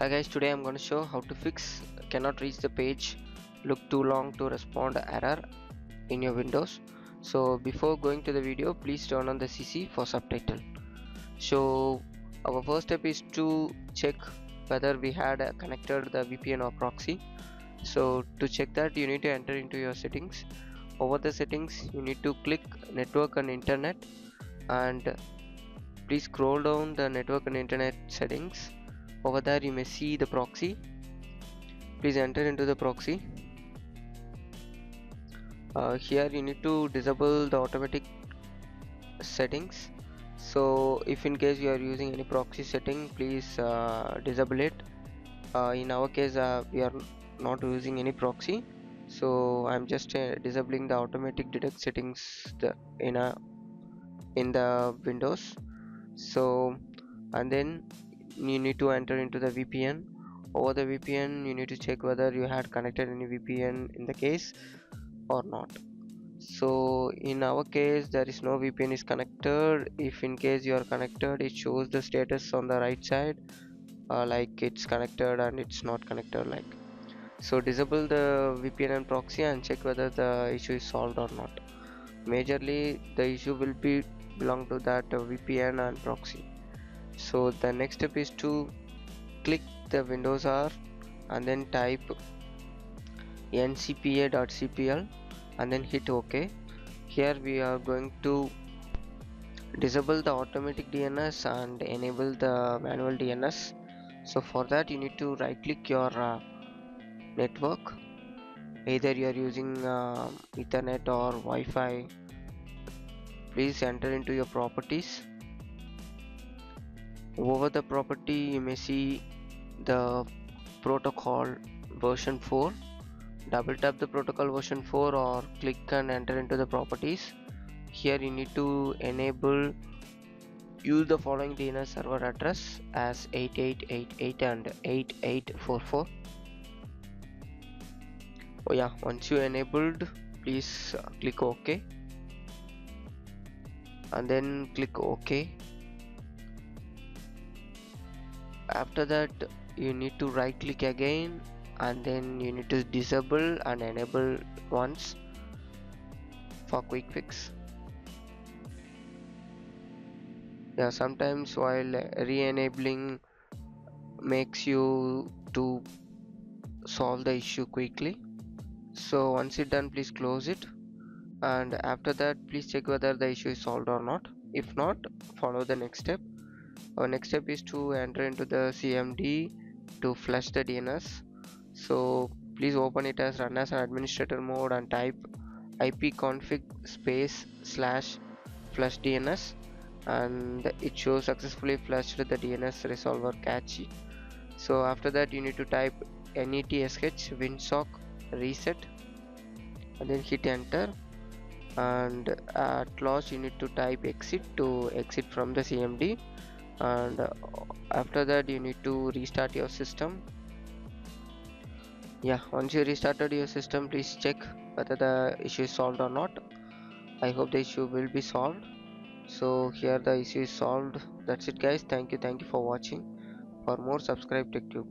Hi guys, today I'm going to show how to fix cannot reach the page, look too long to respond error in your Windows. So before going to the video, please turn on the CC for subtitle. So our first step is to check whether we had connected the VPN or proxy. So to check that, you need to enter into your settings. Over the settings, you need to click network and internet, and please scroll down the network and internet settings. Over there you may see the proxy. Please enter into the proxy. Here you need to disable the automatic settings. So if in case you are using any proxy setting, please disable it. In our case, we are not using any proxy, so I'm just disabling the automatic detect settings in the Windows. So and then you need to enter into the VPN. Over the VPN, you need to check whether you had connected any VPN in the case or not. So in our case, there is no VPN is connected. If in case you are connected, it shows the status on the right side, like it's connected and it's not connected, like. So disable the VPN and proxy and check whether the issue is solved or not. Majorly the issue will be belong to that VPN and proxy. So the next step is to click the Windows R and then type ncpa.cpl and then hit OK. Here we are going to disable the automatic DNS and enable the manual DNS. So for that you need to right click your network, either you are using Ethernet or Wi-Fi. Please enter into your properties. Over the property you may see the protocol version 4. Double tap the protocol version 4 or click and enter into the properties. Here you need to enable use the following DNS server address as 8888 and 8844. Oh yeah, once you enabled, please click OK and then click OK. After that you need to right click again and then you need to disable and enable once for quick fix. Yeah, sometimes while re-enabling makes you to solve the issue quickly. So once it's done, please close it, and after that please check whether the issue is solved or not. If not, follow the next step. Our next step is to enter into the CMD to flush the DNS. So please open it as run as an administrator mode and type ipconfig space / flush DNS, and it shows successfully flushed the DNS resolver cache. So after that you need to type netsh winsock reset and then hit enter, and at last you need to type exit to exit from the CMD, and after that you need to restart your system. Yeah, once you restarted your system, please check whether the issue is solved or not. I hope the issue will be solved. So here the issue is solved. That's it guys. Thank you for watching. For more, subscribe TechTube.